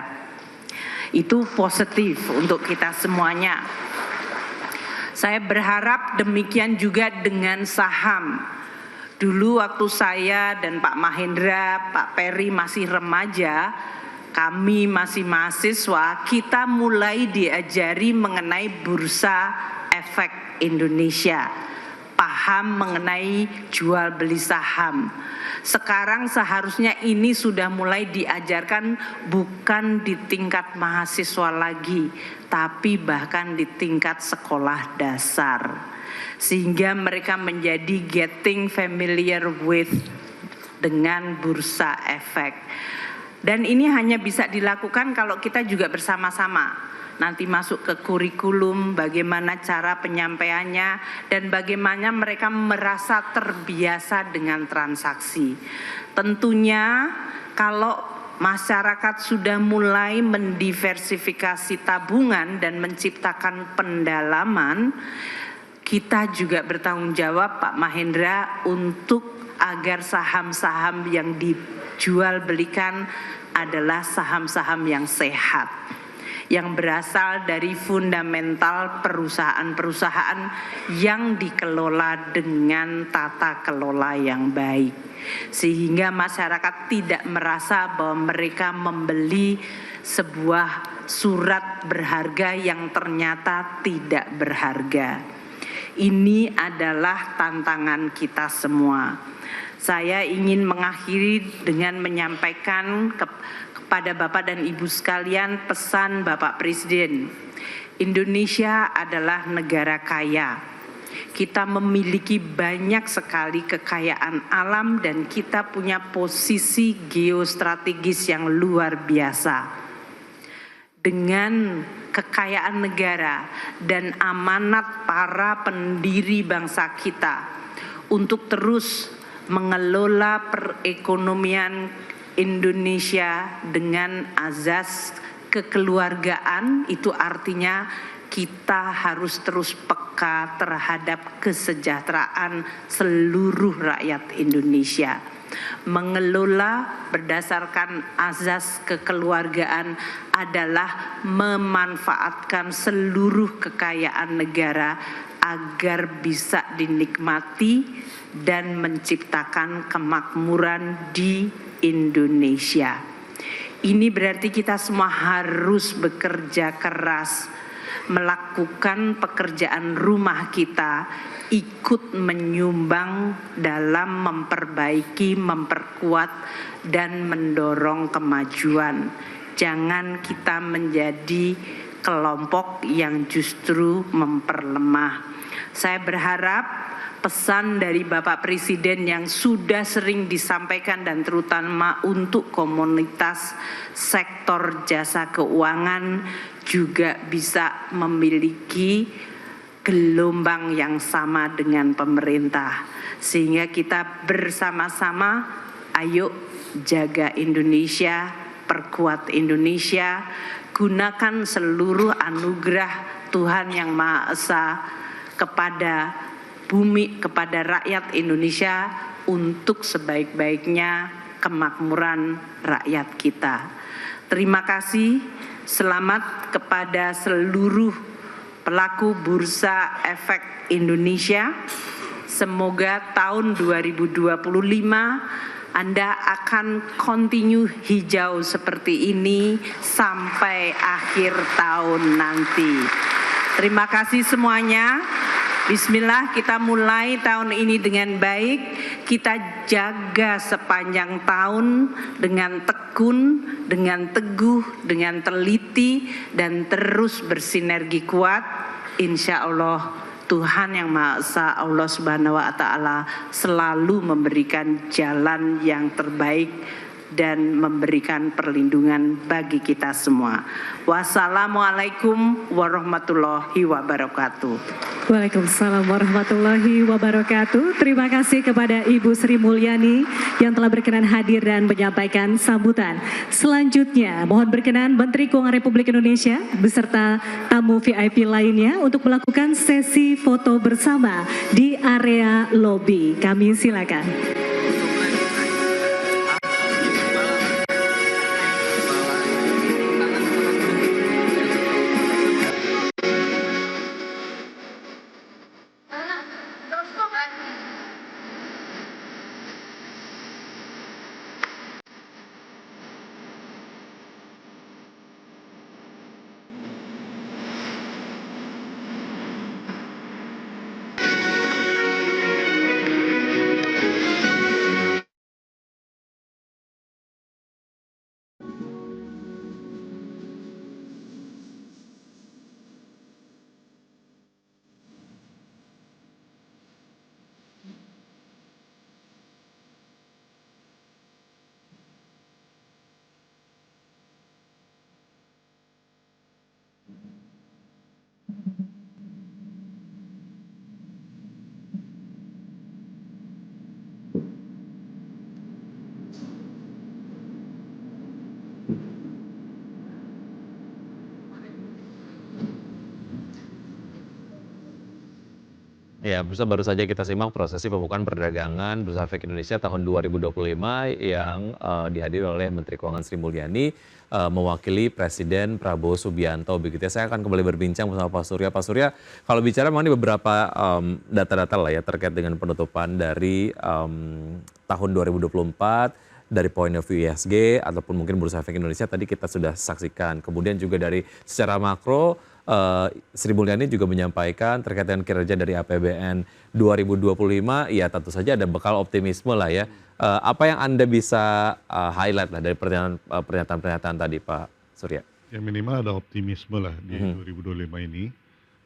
Itu positif untuk kita semuanya. Saya berharap demikian juga dengan saham. Dulu waktu saya dan Pak Mahendra, Pak Peri masih remaja, kami masih mahasiswa, kita mulai diajari mengenai bursa efek Indonesia, paham mengenai jual beli saham. Sekarang seharusnya ini sudah mulai diajarkan bukan di tingkat mahasiswa lagi, tapi bahkan di tingkat sekolah dasar. Sehingga mereka menjadi getting familiar with dengan bursa efek. Dan ini hanya bisa dilakukan kalau kita juga bersama-sama. Nanti masuk ke kurikulum, bagaimana cara penyampaiannya, dan bagaimana mereka merasa terbiasa dengan transaksi. Tentunya kalau masyarakat sudah mulai mendiversifikasi tabungan dan menciptakan pendalaman, kita juga bertanggung jawab Pak Mahendra untuk agar saham-saham yang dijual belikan adalah saham-saham yang sehat, yang berasal dari fundamental perusahaan-perusahaan yang dikelola dengan tata kelola yang baik. Sehingga masyarakat tidak merasa bahwa mereka membeli sebuah surat berharga yang ternyata tidak berharga. Ini adalah tantangan kita semua. Saya ingin mengakhiri dengan menyampaikan kepada Bapak dan Ibu sekalian pesan Bapak Presiden. Indonesia adalah negara kaya. Kita memiliki banyak sekali kekayaan alam dan kita punya posisi geostrategis yang luar biasa. Dengan kekayaan negara dan amanat para pendiri bangsa kita untuk terus mengelola perekonomian Indonesia dengan azas kekeluargaan, itu artinya kita harus terus peka terhadap kesejahteraan seluruh rakyat Indonesia. Mengelola berdasarkan azas kekeluargaan adalah memanfaatkan seluruh kekayaan negara agar bisa dinikmati dan menciptakan kemakmuran di Indonesia. Ini berarti kita semua harus bekerja keras, melakukan pekerjaan rumah kita, ikut menyumbang dalam memperbaiki, memperkuat, dan mendorong kemajuan. Jangan kita menjadi kelompok yang justru memperlemah. Saya berharap pesan dari Bapak Presiden yang sudah sering disampaikan dan terutama untuk komunitas sektor jasa keuangan juga bisa memiliki gelombang yang sama dengan pemerintah. Sehingga kita bersama-sama ayo jaga Indonesia, perkuat Indonesia, gunakan seluruh anugerah Tuhan Yang Maha Esa kepada bumi, kepada rakyat Indonesia untuk sebaik-baiknya kemakmuran rakyat kita. Terima kasih, selamat kepada seluruh pelaku Bursa Efek Indonesia. Semoga tahun 2025 Anda akan continue hijau seperti ini sampai akhir tahun nanti. Terima kasih semuanya. Bismillah, kita mulai tahun ini dengan baik. Kita jaga sepanjang tahun dengan tekun, dengan teguh, dengan teliti, dan terus bersinergi kuat. Insya Allah Tuhan Yang Maha Esa, Allah Subhanahu wa Ta'ala, selalu memberikan jalan yang terbaik dan memberikan perlindungan bagi kita semua. Wassalamualaikum warahmatullahi wabarakatuh. Waalaikumsalam warahmatullahi wabarakatuh. Terima kasih kepada Ibu Sri Mulyani yang telah berkenan hadir dan menyampaikan sambutan. Selanjutnya, mohon berkenan Menteri Keuangan Republik Indonesia beserta tamu VIP lainnya untuk melakukan sesi foto bersama di area lobi. Kami silakan. Ya, baru saja kita simak prosesi pembukaan perdagangan Bursa Efek Indonesia tahun 2025 yang dihadiri oleh Menteri Keuangan Sri Mulyani mewakili Presiden Prabowo Subianto. Begitu ya, saya akan kembali berbincang bersama Pak Surya. Pak Surya, kalau bicara memang ini beberapa data-data lah ya terkait dengan penutupan dari tahun 2024 dari point of view ISG ataupun mungkin Bursa Efek Indonesia tadi kita sudah saksikan. Kemudian juga dari secara makro Sri Mulyani juga menyampaikan terkait dengan kinerja dari APBN 2025, ya tentu saja ada bekal optimisme lah ya. Apa yang Anda bisa highlight lah dari pernyataan tadi Pak Surya? Ya minimal ada optimisme lah di 2025 ini.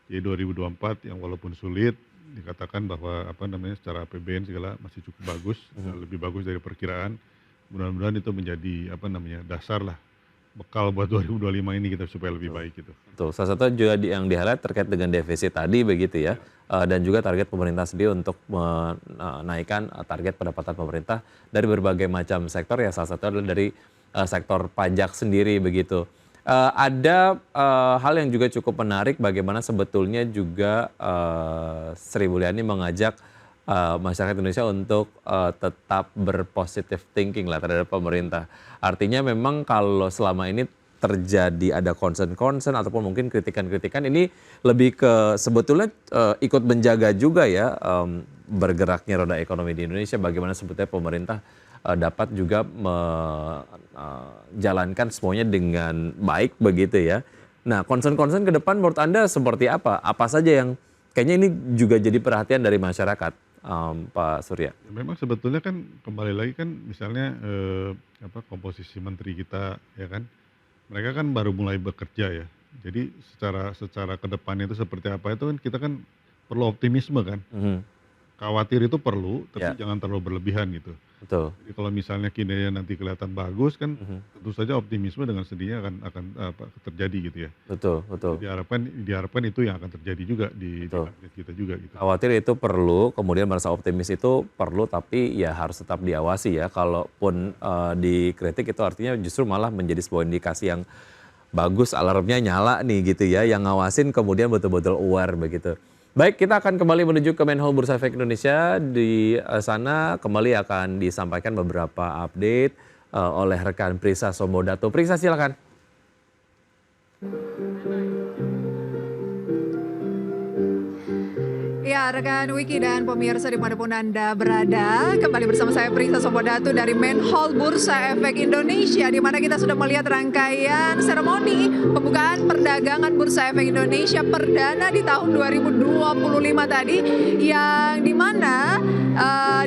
Di 2024 yang walaupun sulit dikatakan bahwa secara APBN segala masih cukup bagus, lebih bagus dari perkiraan. Mudah-mudahan itu menjadi dasar lah, bekal buat 2025 ini kita supaya lebih baik gitu. Betul. Salah satu juga yang di-highlight terkait dengan defisit tadi begitu ya. Dan juga target pemerintah sendiri untuk menaikkan target pendapatan pemerintah dari berbagai macam sektor ya, salah satu adalah dari sektor pajak sendiri begitu. Ada hal yang juga cukup menarik bagaimana sebetulnya juga Sri Mulyani mengajak masyarakat Indonesia untuk tetap berpositive thinking lah terhadap pemerintah. Artinya memang kalau selama ini terjadi ada concern ataupun mungkin kritikan-kritikan, ini lebih ke sebetulnya ikut menjaga juga ya bergeraknya roda ekonomi di Indonesia, bagaimana sebetulnya pemerintah dapat juga menjalankan semuanya dengan baik begitu ya. Nah, concern ke depan menurut Anda seperti apa? Apa saja yang kayaknya ini juga jadi perhatian dari masyarakat, Pak Surya? Memang sebetulnya kan kembali lagi kan misalnya komposisi menteri kita ya kan, mereka kan baru mulai bekerja ya. Jadi secara ke depannya itu seperti apa itu kan kita kan perlu optimisme kan. Khawatir itu perlu, tapi jangan terlalu berlebihan gitu. Betul. Jadi kalau misalnya kinerja nanti kelihatan bagus kan, tentu saja optimisme dengan sendirinya akan terjadi gitu ya. Betul. Diharapkan itu yang akan terjadi juga di kabinet kita juga gitu. Khawatir itu perlu, kemudian merasa optimis itu perlu, tapi ya harus tetap diawasi ya. Kalaupun dikritik itu artinya justru malah menjadi sebuah indikasi yang bagus, alarmnya nyala nih gitu ya. Yang ngawasin kemudian betul-betul aware begitu. Baik, kita akan kembali menuju ke Menhol Bursa Efek Indonesia. Di sana kembali akan disampaikan beberapa update oleh rekan Prisa Sombodato. Prisa, silakan. Ya, rekan Wiki dan pemirsa dimanapun Anda berada, kembali bersama saya Prisa Sombodato dari Menhol Bursa Efek Indonesia, di mana kita sudah melihat rangkaian seremoni pembukaan perdagangan Bursa Efek Indonesia perdana di tahun 2025 tadi, yang dimana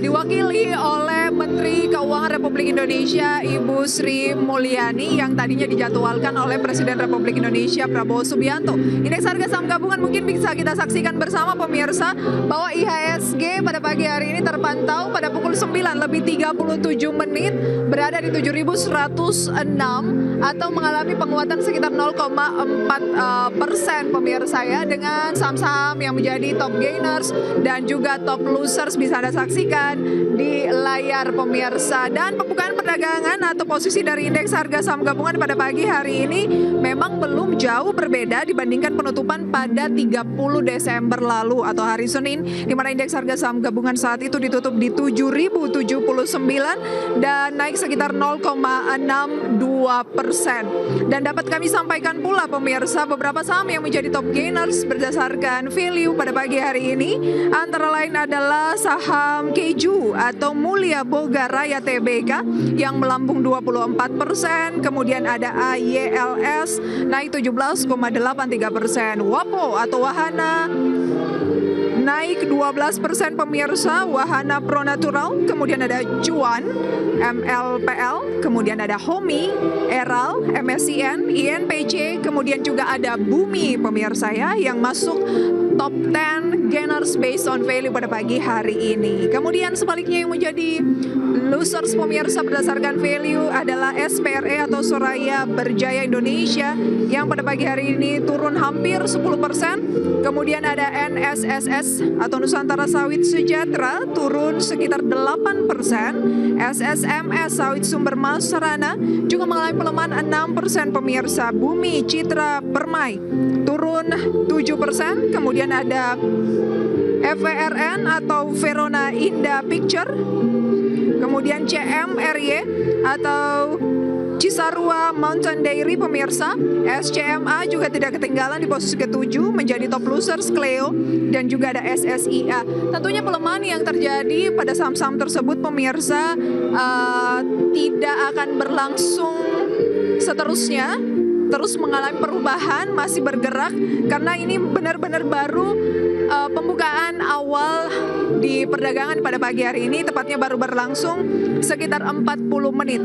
diwakili oleh Menteri Keuangan Republik Indonesia Ibu Sri Mulyani, yang tadinya dijadwalkan oleh Presiden Republik Indonesia Prabowo Subianto. Indeks harga saham gabungan mungkin bisa kita saksikan bersama pemirsa bahwa IHSG pada pagi hari ini terpantau pada pukul 9:37 berada di 7.106 atau mengalami penguatan sekitar 0,4% pemirsa ya, dengan saham-saham yang menjadi top gainers dan juga top losers bisa Anda saksikan di layar pemirsa. Dan pembukaan perdagangan atau posisi dari indeks harga saham gabungan pada pagi hari ini memang belum jauh berbeda dibandingkan penutupan pada 30 Desember lalu atau hari Senin, di mana indeks harga saham gabungan saat itu ditutup di 7.079 dan naik sekitar 0,62%. Dan dapat kami sampaikan pula pemirsa beberapa saham yang menjadi top gainers berdasarkan value pada pagi hari ini, antara lain adalah saham Keju atau Mulia Boga Raya Tbk yang melambung 24%, kemudian ada AYLS naik 17,83%, Wapo atau Wahana naik 12% pemirsa, Wahana Pro Natural, kemudian ada Cuan, MLPL, kemudian ada Homi, Eral, MSCN, INPC, kemudian juga ada Bumi pemirsa ya, yang masuk top 10 gainers based on value pada pagi hari ini. Kemudian sebaliknya yang menjadi losers pemirsa berdasarkan value adalah SPRE atau Soraya Berjaya Indonesia yang pada pagi hari ini turun hampir 10%. Kemudian ada NSSS atau Nusantara Sawit Sejahtera turun sekitar 8%. SSMS Sawit Sumber Masarana juga mengalami pelemahan 6% pemirsa. Bumi Citra Permai turun 7%. Kemudian ada FVRN atau Verona Indah Picture. Kemudian CMRY atau Cisarua Mountain Dairy pemirsa. SCMA juga tidak ketinggalan di posisi ke-7 menjadi top losers, Cleo, dan juga ada SSIA. Tentunya pelemahan yang terjadi pada saham-saham tersebut pemirsa tidak akan berlangsung seterusnya. terus mengalami perubahan, masih bergerak karena ini benar-benar baru pembukaan awal di perdagangan pada pagi hari ini, tepatnya baru berlangsung sekitar 40 menit.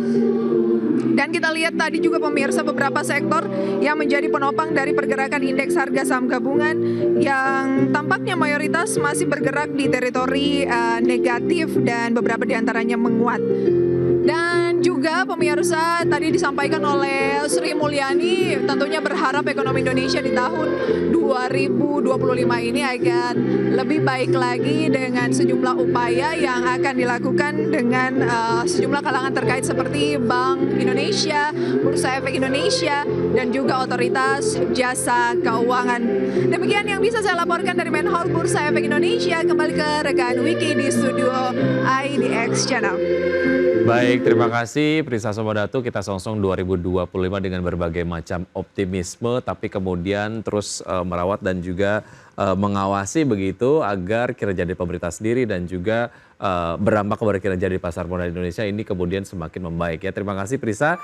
Dan kita lihat tadi juga pemirsa beberapa sektor yang menjadi penopang dari pergerakan indeks harga saham gabungan yang tampaknya mayoritas masih bergerak di teritori negatif dan beberapa diantaranya menguat. Dan juga pemirsa tadi disampaikan oleh Sri Mulyani tentunya berharap ekonomi Indonesia di tahun 2025 ini akan lebih baik lagi dengan sejumlah upaya yang akan dilakukan dengan sejumlah kalangan terkait seperti Bank Indonesia, Bursa Efek Indonesia, dan juga Otoritas Jasa Keuangan. Demikian yang bisa saya laporkan dari Menhol Bursa Efek Indonesia. Kembali ke rekan Wiki di studio IDX Channel. Baik, terima kasih Prisa Somodatu. Kita songsong 2025 dengan berbagai macam optimisme, tapi kemudian terus merawat dan juga mengawasi begitu agar kinerja dari pemerintah sendiri dan juga berdampak kepada kinerja di pasar modal Indonesia ini kemudian semakin membaik ya. Terima kasih Prisa.